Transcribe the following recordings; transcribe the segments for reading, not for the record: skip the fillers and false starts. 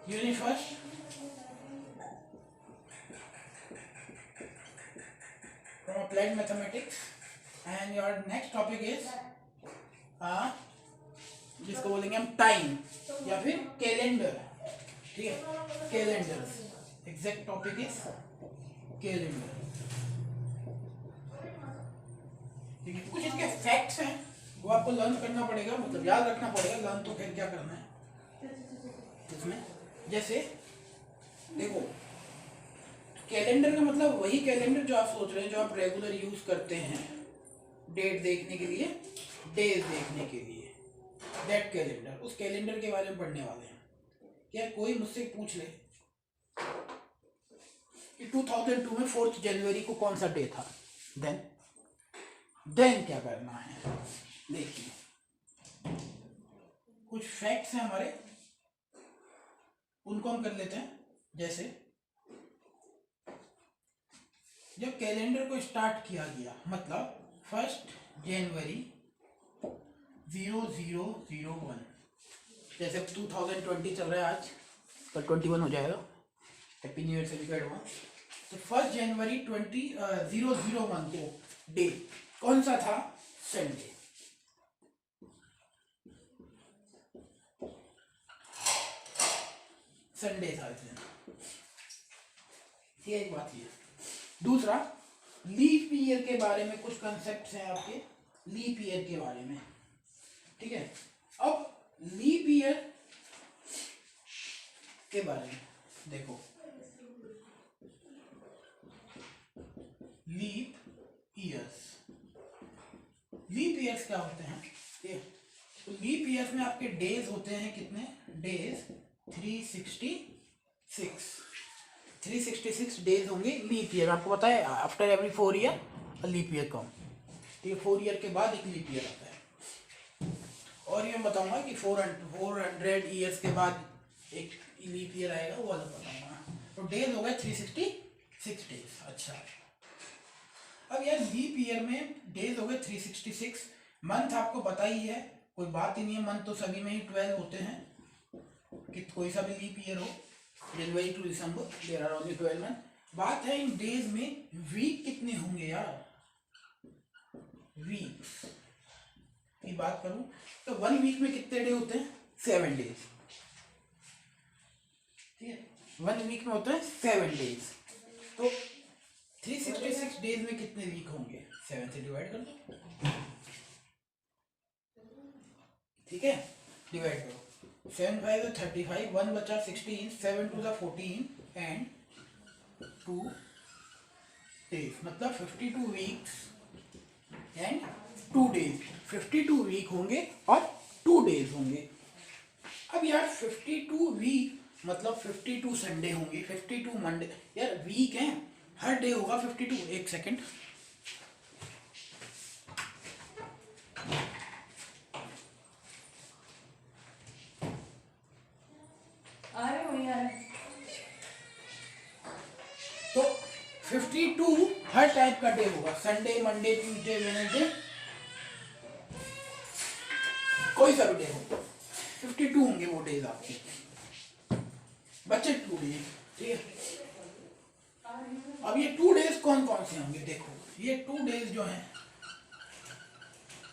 unit first from applied mathematics and your next topic is जिसको बोलेंगे हम time या फिर कैलेंडर, ठीक है, calendars, exact topic is calendar, ठीक है। कुछ इसके फैक्ट्स हैं वो आपको लर्न करना पड़ेगा, मतलब याद रखना पड़ेगा, लर्न तो फिर क्या करना है इसमें। जैसे देखो, कैलेंडर का मतलब वही कैलेंडर जो आप सोच रहे हैं, जो आप रेगुलर यूज करते हैं डेट देखने के लिए, डेज देखने के लिए, दैट कैलेंडर, उस कैलेंडर के बारे में पढ़ने वाले हैं। क्या कोई मुझसे पूछ ले कि 2002 में 4 जनवरी को कौन सा डे था, देन क्या करना है। देखिए कुछ फैक्ट्स हैं हमारे, उनको हम कर लेते हैं। जैसे जब कैलेंडर को स्टार्ट किया गया, मतलब 1 जनवरी 0001, जैसे 2020 चल रहा है, आज कल 21 हो जाएगा, हैप्पी न्यू ईयर सेलिब्रेट हुआ। तो 1 जनवरी 2001 को डे कौन सा था, संडे। संडे था इस दिन, ये एक बात ये। दूसरा, लीप ईयर के बारे में कुछ कंसेप्ट हैं आपके, लीप ईयर के बारे में, ठीक है। अब लीप ईयर के बारे में देखो, लीप ईयर्स क्या होते हैं, तो लीप ईयर्स में आपके डेज होते हैं कितने, डेज 366 डेज होंगे लीप ईयर। आपको पता है after every 4 year leap year come, तो ये 4 ईयर के बाद एक लीप ईयर आता है। और ये बताऊंगा कि 400 ईयर्स के बाद एक लीप ईयर आएगा, वो अलग बताऊंगा। तो डेज हो गए 366 डेज। अच्छा, अब यार लीप ईयर में डेज हो गए 366, मंथ आपको पता ही है, कोई बात ही नहीं है, मंथ तो सभी में ही 12 होते हैं, कि कोई सा भी लीप ईयर हो, January to December, there are only 12 month. बात है इन डेज में वीक कितने होंगे यार, वीक्स की बात करूं तो 1 वीक में कितने डे होते हैं, 7 डेज, ठीक है। 1 वीक में होता है 7 डेज, तो 366 डेज में कितने वीक होंगे, 7 से डिवाइड कर दो, ठीक है, डिवाइड करो, 7 5 35, 1 बचा 16, 7 2 14 एंड 2 डेज, मतलब 52 वीक्स एंड 2 डेज, 52 वीक होंगे और 2 डेज होंगे। अब यार 52 वीक मतलब 52 संडे होंगे, 52 मंडे, यार वीक है, हर डे होगा 52। एक सेकेंड, तो 52 हर टाइप का डे होगा, संडे, मंडे, ट्यूसडे, वेडनेसडे, कोई सा भी डे हो, 52 होंगे वो डेज आपके, बच्चे 2 डेज, ठीक है। अब ये 2 डेज कौन कौन से होंगे, देखो ये 2 डेज जो हैं,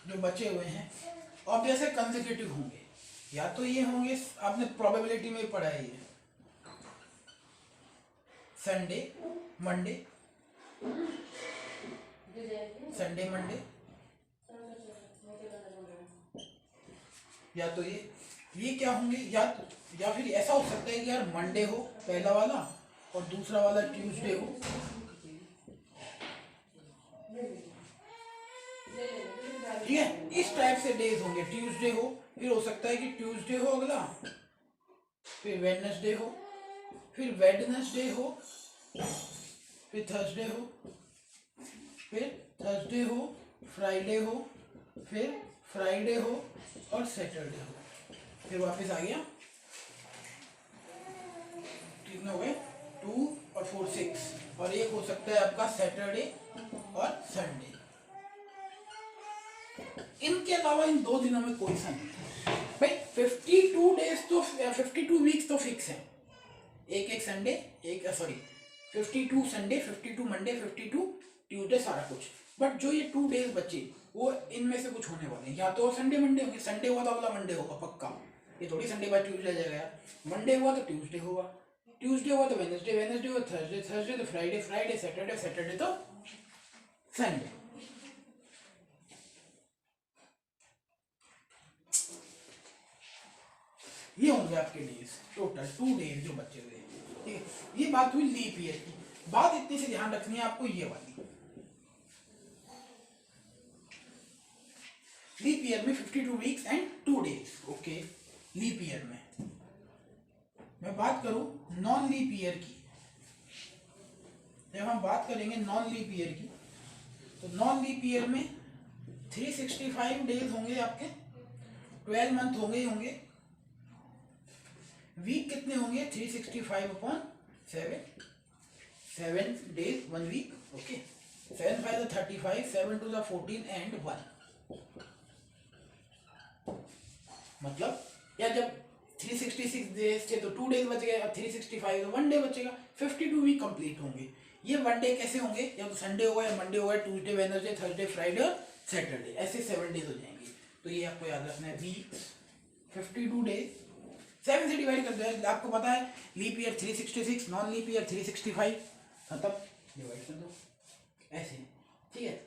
जो बचे हुए हैं, ऑब्वियसली कंसेक्यूटिव होंगे, या तो ये होंगे, आपने प्रोबेबिलिटी में पढ़ा है ये, संडे मंडे, संडे मंडे, या तो ये क्या होंगे, या फिर ऐसा हो सकता है कि यार मंडे हो पहला वाला और दूसरा वाला ट्यूसडे हो, ठीक है, इस टाइप से डेज होंगे। ट्यूसडे हो, फिर हो सकता है कि ट्यूसडे हो अगला, फिर वेडनेसडे हो, फिर वेडनेसडे हो, फिर थर्सडे हो, फिर थर्सडे हो, फ्राइडे हो, फिर फ्राइडे हो और सैटरडे हो, फिर वापस आ गया, कितने हो गए, 2 और 4 6, और एक हो सकता है आपका सैटरडे और संडे। इनके अलावा इन 2 दिनों में कोई सा नहीं है भाई। 52 डेज तो 52 वीक्स तो फिक्स है, एक एक संडे, एक सॉरी 52 संडे, 52 मंडे, 52 ट्यूसडे, सारा कुछ। बट जो ये 2 डेज बचे वो इनमें से कुछ होने वाले हैं, या तो संडे मंडे होंगे, संडे हुआ तो अगला मंडे होगा पक्का, ये थोड़ी संडे बाद ट्यूसडे जाएगा यार। मंडे हुआ तो ट्यूसडे होगा, ट्यूसडे हुआ तो वेडनेसडे, वेडनेसडे हुआ थर्सडे, थर्सडे तो फ्राइडे, फ्राइडे सैटरडे, सैटरडे तो संडे। ये होंगे आपके डेज, टोटल 2 डेज जो बचे हुए। ठीक है, ये बात हुई लीप ईयर की। बात इतनी सी ध्यान रखनी है आपको, ये वाली लीप ईयर में 52 weeks and 2 days. Okay, leap year में मैं बात करूं नॉन लीप ईयर की, जब हम बात करेंगे नॉन लीप ईयर की, तो नॉन लीप ईयर में 365 डेज होंगे आपके, 12 मंथ होंगे ही होंगे। वीक कितने होंगे? 365/7, 7 डेज 1 वीक। Okay, 7 5 35, 7 2 14 and 1। मतलब या जब 366 डेज थे तो 2 डेज बच गए, अब 365 तो 1 डे बचेगा, 52 वीक कंप्लीट होंगे। ये 1 डे कैसे होंगे? या तो संडे होगा, या मंडे होगा, ट्यूसडे, वेडनेसडे, थर्सडे, फ्राइडे और सैटरडे, ऐसे 7 डेज हो जाएंगे। तो ये आपको याद रखना है, वीक 52 डेज 7 से डिवाइड कर दो। आपको पता है leap year 366, non leap year 365, मतलब डिवाइड कर दो ऐसे। ठीक है,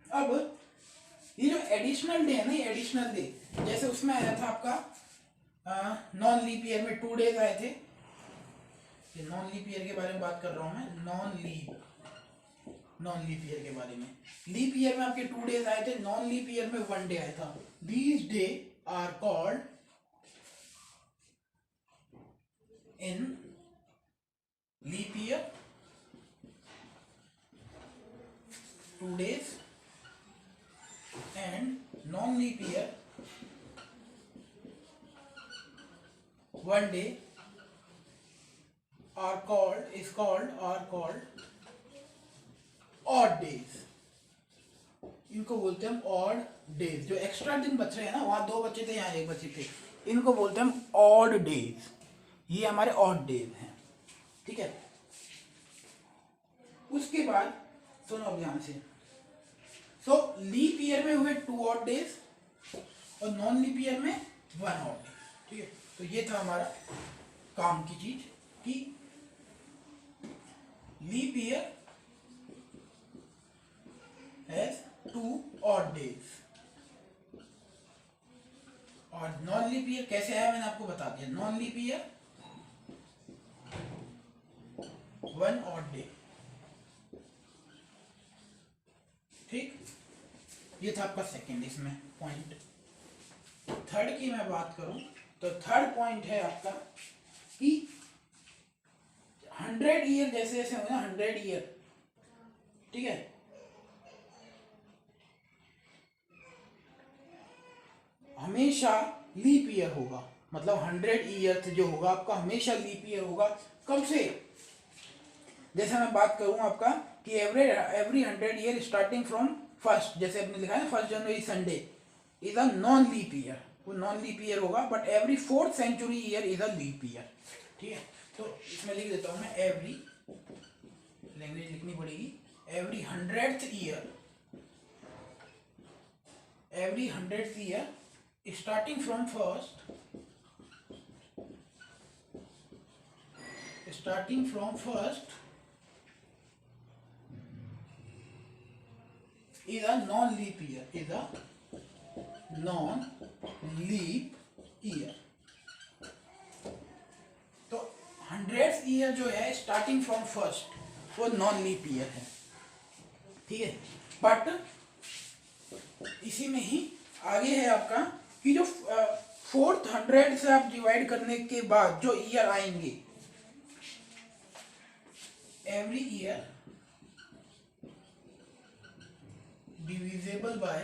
अब ये जो एडिशनल डे है ना, ये एडिशनल डे, जैसे उसमें आया था आपका नॉन लीप ईयर में 2 डेज आए थे। ये नॉन लीप ईयर के बारे में बात कर रहा हूं मैं, नॉन लीप ईयर के बारे में। लीप ईयर में आपके 2 डेज आए थे, नॉन लीप ईयर में 1 डे आया था। These day are called in leap year 2 days and non-leap year 1 day are called odd days। इनको बोलते हैं ऑड डेज। जो एक्स्ट्रा दिन बच रहे हैं ना, वहां 2 बचे थे, यहाँ 1 बचे थे, इनको बोलते हैं ऑड डेज। ये हमारे ऑड डेज हैं। ठीक है, उसके बाद सुनो अब ध्यान से। सो लीप ईयर में हुए 2 ऑड डेज और नॉन लीप ईयर में 1 ऑड डे। ठीक है, तो ये था हमारा काम की चीज कि leap year has 2 odd days, और नॉन लीप ईयर कैसे आया मैंने आपको बता दिया। Non leap year 1 odd day. ठीक, ये था आपका सेकंड इसमें पॉइंट। थर्ड की मैं बात करूं तो थर्ड पॉइंट है आपका कि 100 ईयर जैसे जैसे होंगे ना, 100 ईयर, ठीक है, हमेशा लीप ईयर होगा। मतलब 100 ईयर जो होगा आपका हमेशा लीप ईयर होगा। कब से? जैसे मैं बात करूं आपका कि every 100 year starting from first, जैसे आपने लिखा है 1 January Sunday is a non leap year, वो नॉन लीप ईयर होगा। But every 4th century year is a leap year. ठीक है, तो इसमें लिख देता हूं मैं, एवरी, लैंग्वेज लिखनी पड़ेगी, every 100th year, every 100th year starting from first is a non-leap year, तो 100th ईयर जो है स्टार्टिंग फ्रॉम फर्स्ट वो नॉन लीप ईयर है। ठीक है, बट इसी में ही आगे है आपका कि जो 4th 100 से आप डिवाइड करने के बाद जो ईयर आएंगे, every year divisible by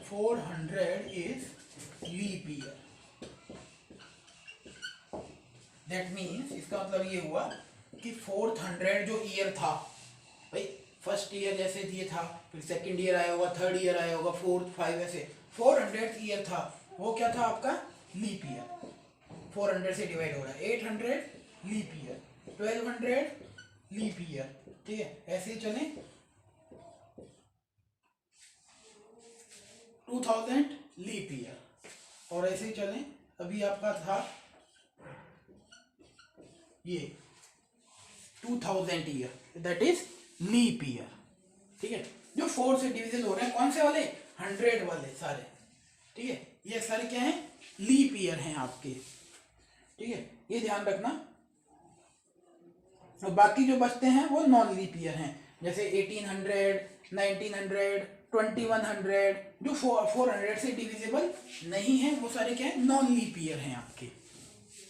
400 is leap year। That means इसका मतलब ये हुआ कि 4th 100 जो ईयर था, भाई फर्स्ट ईयर जैसे ये था, फिर सेकंड ईयर आया होगा, थर्ड ईयर आया होगा, 4th 5 ऐसे 400th ईयर था, वो क्या था आपका लीप ईयर, 400 से डिवाइड हो रहा है, 800 लीप ईयर, 1200 लीप ईयर, ठीक है, ऐसे ही चले 2000 लीप ईयर, और ऐसे ही चले अभी आपका था ये 2000 year, that is leap year, ठीक है। जो 4 से डिवीजन हो रहे हैं कौन से वाले, 100 वाले सारे, ठीक है, ये सारे क्या हैं, लीप ईयर हैं आपके, ठीक है, ये ध्यान रखना। और बाकी जो बचते हैं वो नॉन लीप ईयर हैं, जैसे 1800, 1900, 2100, जो 400 से डिविजिबल नहीं है वो सारे क्या है, नॉन लीप ईयर हैं आपके,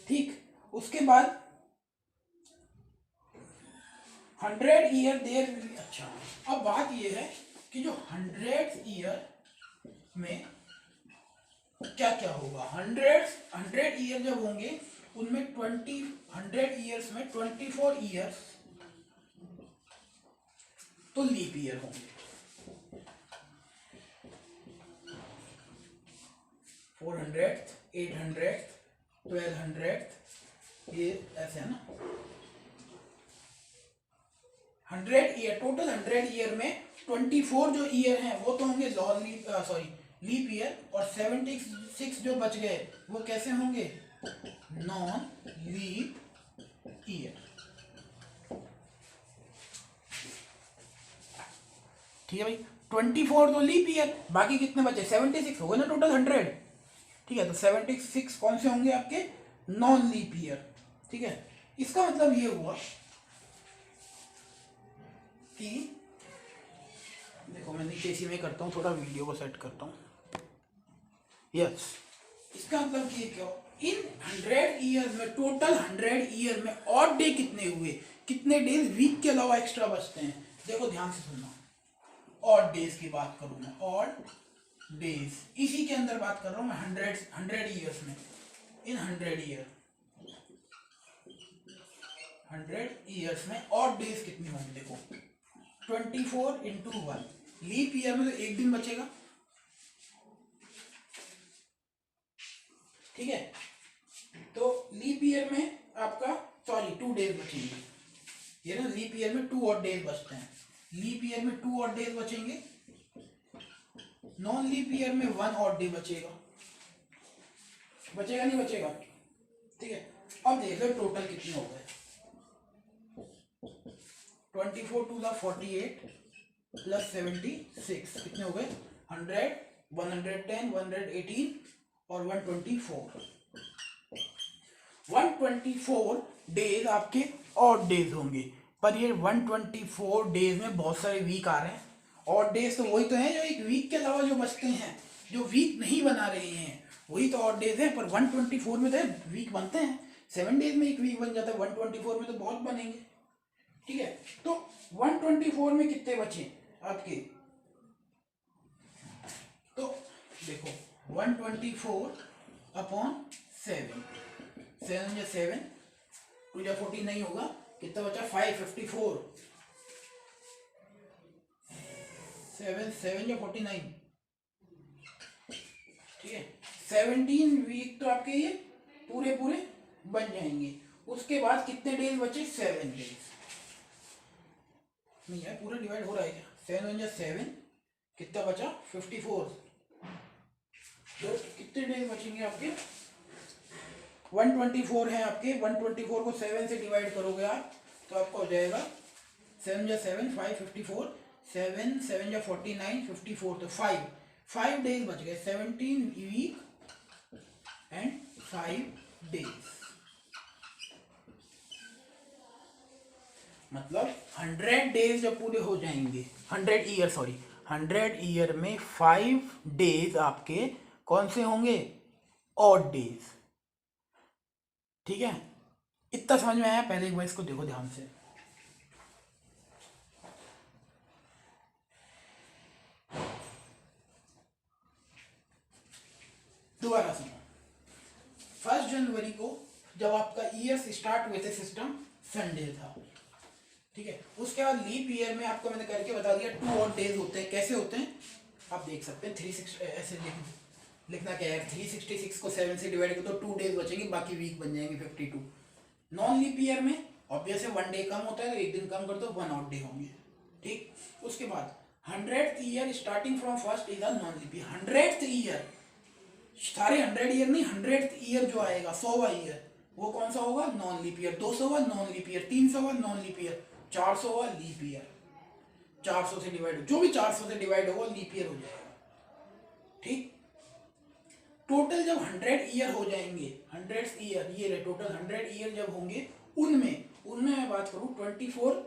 ठीक। उसके बाद 100 ईयर देर, अच्छा अब बात ये है कि जो 100 ईयर में क्या क्या होगा, 100 ईयर जब होंगे उनमें 100 ईयर्स में 24 ईयर्स तो लीप ईयर होंगे, 400, 800, 1200, ये ऐसे है ना। 100 ईयर, टोटल 100 ईयर में 24 जो ईयर हैं वो तो होंगे लीप ईयर, और 76 जो बच गए वो कैसे होंगे, नॉन लीप ईयर, ठीक है भाई। 24 तो लीप ईयर, बाकी कितने बचे, 76 हो गए ना टोटल 100, ठीक है, तो 76 कौन से होंगे आपके, नॉन लीप ईयर, ठीक है। इसका मतलब ये हुआ कि देखो मैं नीचे इसी में करता हूँ, थोड़ा वीडियो को सेट करता हूँ, यस। इसका मतलब कि क्या, इन 100 ईयर में, टोटल 100 ईयर में ऑड डे कितने हुए, कितने डेज वीक के अलावा एक्स्ट्रा बचते हैं, देखो ध्यान से सुनना। ऑड डेज की बात करूं मैं, ऑड डेज, इसी के अंदर बात कर रहा हूं मैं, 100 ईयर्स में, इन 100 ईयर्स में ऑड डेज कितनी होंगी, देखो 24 इंटू 1, लीप ईयर में तो एक दिन बचेगा, ठीक है, तो लीप ईयर में आपका 2 डेज बचेंगे, ये ना लीप ईयर में 2 ऑड डेज बचते हैं, लीप ईयर में 2 ऑड डेज बचेंगे, नॉन लीप ईयर में 1 ऑड डे बचेगा, बचेगा नहीं बचेगा, ठीक है। अब देख लो टोटल कितने हो गए, 24 टू 48 प्लस 76 कितने हो गए, 100, 110, 118 और 124, 124 डेज आपके ऑड डेज होंगे, पर ये 124 डेज में बहुत सारे वीक आ रहे हैं। ऑड डेज तो वही तो हैं जो एक वीक के अलावा जो बचते हैं, जो वीक नहीं बना रहे हैं वही तो ऑड डेज हैं, पर 124 में तो वीक बनते हैं, 7 डेज में एक वीक बन जाता है, 124 में तो बहुत बनेंगे, ठीक है। तो 124 में कितने बचे आपके, तो देखो 124 अपॉन 7, 7 या 7 2 या 14 नहीं होगा, कितना बचा, 554, 7 या 49, ठीक है। 17 वीक तो आपके ये पूरे पूरे बन जाएंगे। उसके बाद कितने डेज बचे, 7 डेज, नहीं यार पूरा डिवाइड हो रहा है क्या, 7 या 7 कितना बचा, 54, तो कितने डेज बचेंगे आपके, 124 है आपके, 124 को 7 से डिवाइड करोगे आप तो आपको हो जाएगा 7 या 7 554, 7 या 49, 54, तो 5 डेज बच गए, 17 वीक एंड 5 डेज, मतलब 100 डेज जब पूरे हो जाएंगे, 100 ईयर में 5 डेज आपके कौन से होंगे, ऑड डेज, ठीक है। इतना समझ में आया, पहले एक बार इसको देखो ध्यान से, दोबारा सुनो। 1 जनवरी को जब आपका ईयर स्टार्ट हुए थे सिस्टम, संडे था, ठीक है। उसके बाद लीप ईयर में आपको मैंने करके बता दिया 2 ऑड डेज होते हैं, कैसे होते हैं आप देख सकते हैं, 360 ऐसे लिख लिखना क्या है, 366 को 7 से डिवाइड करो तो 2 डेज बचेंगे, बाकी वीक बन जाएंगे 52। नॉन लीप ईयर में ऑब्वियस है 1 डे कम होता है, तो एक दिन कम कर दो, 1 ऑड डे होंगे। ठीक, उसके बाद 100th year starting from first is a non leap year. 100th year, सारे 100 ईयर नहीं, 100th ईयर जो आएगा 100वां ईयर, वो कौन सा होगा, नॉन लीप ईयर। 200वां नॉन लीप ईयर, 300वां नॉन लीप ईयर, 400वां लीप ईयर। 400 से डिवाइड, जो भी 400 से डिवाइड होगा लीप ईयर हो जाएगा। ठीक, टोटल जब 100 ईयर हो जाएंगे, 100th ईयर ये रहे टोटल 100 ईयर जब होंगे, उनमें मैं बात करूं 24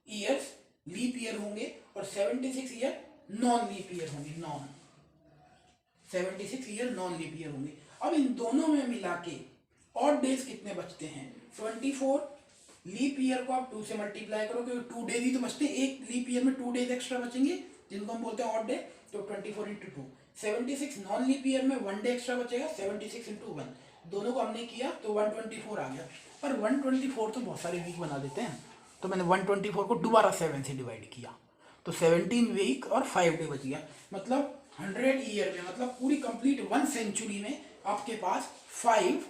ईयर्स लीप ईयर होंगे और 76 ईयर नॉन लीप ईयर होंगे। 76 ईयर नॉन लीप ईयर होंगे। अब इन दोनों में मिला के ऑड डेज कितने बचते हैं, 24 लीप ईयर को आप 2 से मल्टीप्लाई करो, क्योंकि 2 डेज ही तो बचते हैं, एक लीप ईयर में 2 डेज एक्स्ट्रा बचेंगे जिनको हम बोलते हैं ऑड डे, तो 24 इंटू 2। 76 नॉन लीप ईयर में 1 डे एक्स्ट्रा बचेगा, 76 इंटू 1, दोनों को हमने किया तो 124 आ गया। पर 124 तो बहुत सारे वीक बना देते हैं, तो मैंने 124 को दोबारा 7 से डिवाइड किया, तो 17 वीक और 5 डे बच गया। मतलब 100 ईयर में, मतलब पूरी कंप्लीट 1 सेंचुरी में आपके पास 5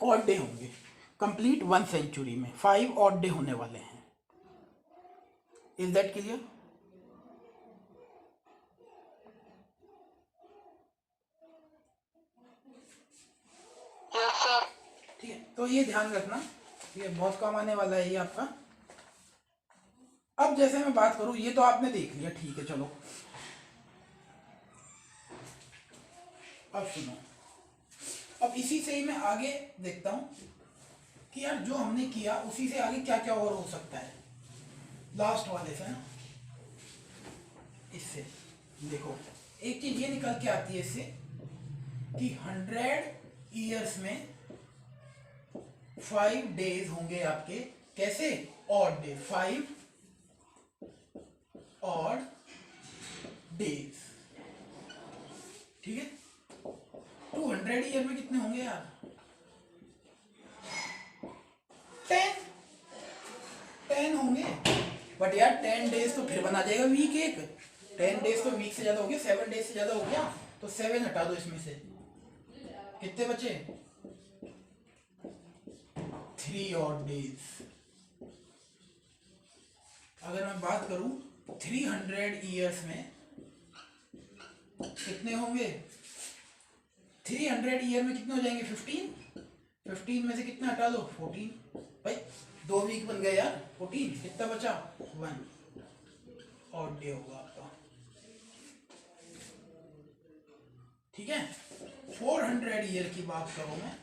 ऑड डे होंगे। कंप्लीट 1 सेंचुरी में 5 ऑड डे होने वाले हैं। Is that clear? ठीक है, तो ये ध्यान रखना, ये बहुत काम आने वाला है ये आपका। अब जैसे मैं बात करूं, ये तो आपने देख लिया, ठीक है, चलो अब सुनो, अब इसी से ही मैं आगे देखता हूं कि यार जो हमने किया उसी से आगे क्या क्या और हो सकता है। लास्ट वाले से ना, इससे देखो एक चीज ये निकल के आती है इससे कि 100 ईयर्स में 5 डेज होंगे आपके, कैसे, ऑड डे, 5 ऑड डेज। ठीक है, 200 ईयर में कितने होंगे यार, 10 होंगे। बट यार 10 डेज तो फिर बना जाएगा वीक एक, 10 डेज तो वीक से ज्यादा हो गया, 7 डेज से ज्यादा हो गया, तो 7 हटा दो इसमें से, कितने बचे, 3 ऑड डेज। अगर मैं बात करूं 300 ईयर्स में कितने होंगे, 300 ईयर में कितने हो जाएंगे, 15 में से कितने हटा दो, 14। भाई 2 वीक बन गए यार, 14, कितना बचा, 1 ऑड डे होगा आपका। ठीक है, 400 ईयर की बात करूं मैं,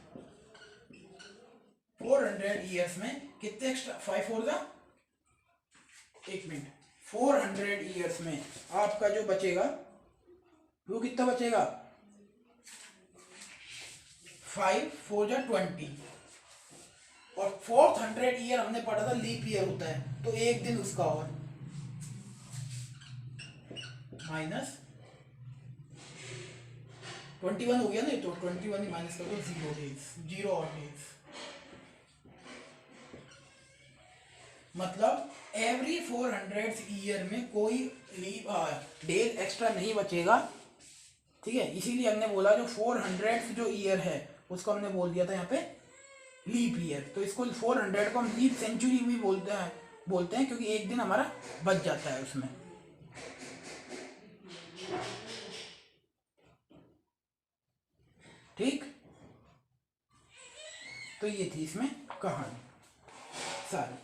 400 ईयर्स में कितने एक्स्ट्रा, 5 4 जा, एक मिनट, 400 ईयर्स में आपका जो बचेगा वो कितना बचेगा, 5 4 जा 20, और 400 ईयर हमने पढ़ा था लीप ईयर होता है, तो एक दिन उसका और माइनस 21 हो गया ना, तो 21 ही माइनस कर दो, 0 डेज, 0 ऑड डेज। मतलब एवरी 400 ईयर में कोई डेज एक्स्ट्रा नहीं बचेगा। ठीक है, इसीलिए हमने बोला जो 400 जो ईयर है उसको हमने बोल दिया था यहाँ पे लीप ईयर, तो इसको 400 को हम लीप सेंचुरी भी बोलते हैं क्योंकि एक दिन हमारा बच जाता है उसमें। ठीक, तो ये थी इसमें कहानी सारी,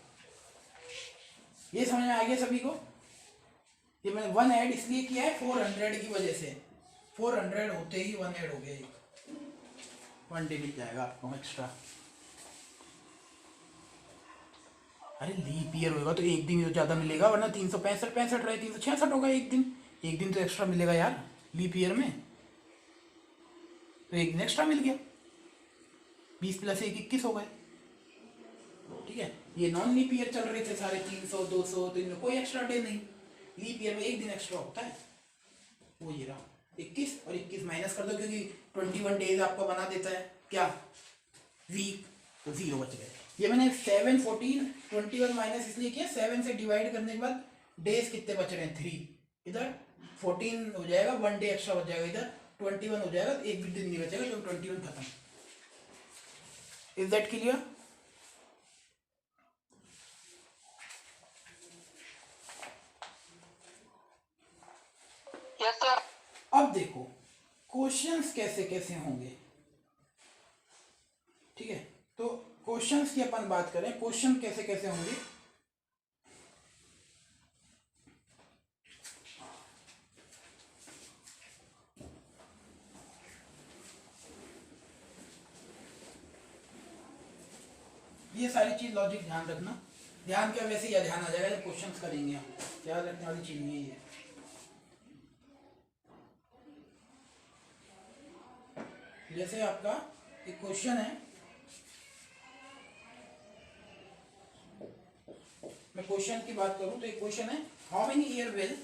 ये समझ में आ गया सभी को। ये मैंने 1 ऐड इसलिए किया है 400 की वजह से, 400 होते ही 1 ऐड हो गया, 1 डे मिल जाएगा आपको एक्स्ट्रा। अरे लीप ईयर होगा तो एक दिन ही तो ज़्यादा मिलेगा, वरना 365 रहे, 366 होगा, एक दिन तो एक्स्ट्रा मिलेगा यार लीप ईयर में, तो एक दिन एक्स्ट्रा मिल गया, 20 + 1 21 हो गए। ठीक है, ये नॉन लीप ईयर चल रहे थे सारे 300 200, तो इनमें कोई एक्स्ट्रा डे नहीं, लीप ईयर में एक दिन एक्स्ट्रा होता है, वो ये रहा 21, और 21 माइनस कर दो क्योंकि 21 डेज आपको बना देता है क्या, वीक, तो 0 बच गए। ये मैंने 7 14 21 माइनस इसलिए किया, 7 से डिवाइड करने के बाद डेज कितने बच रहे हैं, 3, इधर 14 हो जाएगा, 1 डे एक्स्ट्रा बच जाएगा, इधर 21 हो जाएगा, एक भी दिन नहीं बचेगा, तो 21 खत्म। Is that clear? Yes sir. अब देखो क्वेश्चंस कैसे कैसे होंगे, ठीक है। तो क्वेश्चंस की अपन बात करें, क्वेश्चन कैसे कैसे होंगे। ये सारी चीज लॉजिक ध्यान रखना, ध्यान क्या वैसे ही ध्यान आ जाएगा जब क्वेश्चंस करेंगे हम, याद रखने वाली चीज नहीं है ये। जैसे आपका एक क्वेश्चन है, मैं क्वेश्चन की बात करूं तो एक क्वेश्चन है, how many year will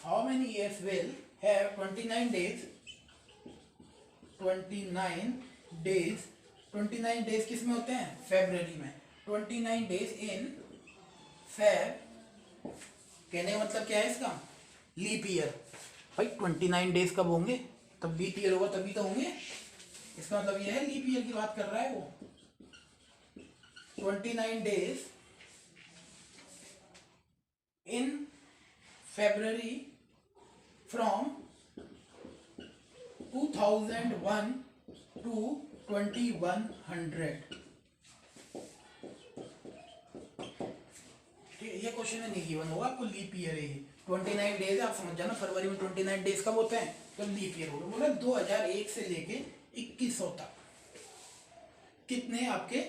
how many years will have 29 days 29 days किस में होते हैं, फेब्रुअरी में। 29 डेज इन फेब, कहने का मतलब क्या है इसका, लीप ईयर। भाई 29 डेज कब होंगे, तब लीप ईयर होगा तभी तो होंगे, इसका मतलब यह है लीप ईयर की बात कर रहा है वो। 29 days in February from 2001 to 2100। ये क्वेश्चन में नहीं गिवन होगा आपको, लीप ईयर है ये। 29 डेज है, आप समझ जाना फरवरी में 29 डेज कब होते हैं, तो लीप ईयर होगा। बोला 2001 से लेके 2100 तक कितने आपके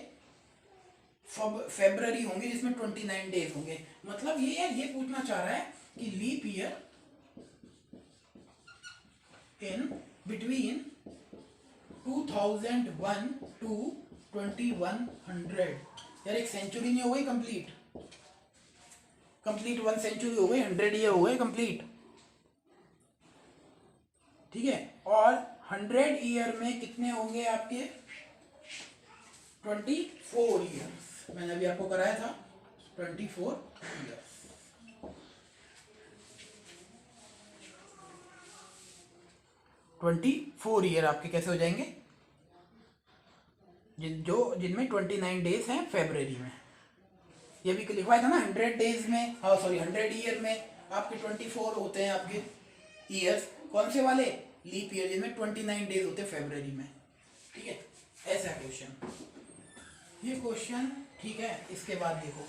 फेब्रुअरी होंगे जिसमें 29 डेज होंगे। मतलब ये पूछना चाह रहा है कि leap year in between 2001 to 2100। यार एक सेंचुरी नहीं हो गई कंप्लीट, 1 सेंचुरी हो गई, 100 ईयर हो गए कंप्लीट, ठीक है। और 100 ईयर में कितने होंगे आपके, 24 ईयर्स। मैंने अभी आपको कराया था 24 ईयर्स। ट्वेंटी 4 ईयर आपके कैसे हो जाएंगे, जिनमें 29 डेज हैं फेब्रुअरी में। ये भी लिखवाया था ना 100 डेज में, हाँ सॉरी 100 ईयर में आपके 24 होते हैं आपके ईयर्स, कौन से वाले, लीप ईयर, जिनमें 29 डेज होते हैं फेब्रुअरी में, ठीक है। ऐसा क्वेश्चन, ये क्वेश्चन ठीक है। इसके बाद देखो,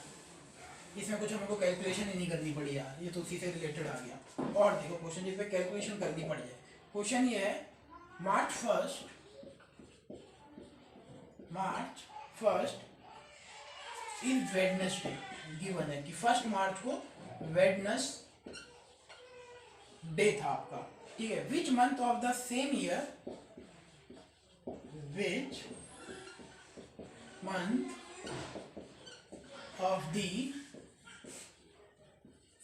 इसमें कुछ हमको कैलकुलेशन ही नहीं करनी पड़ी यार, ये तो उसी से रिलेटेड आ गया। और देखो क्वेश्चन जिसमें कैलकुलेशन करनी पड़ी है, क्वेश्चन ये है, March first is Wednesday, given है कि 1 मार्च को वेडनेसडे था आपका, ठीक है। Which month of the same year, which month of the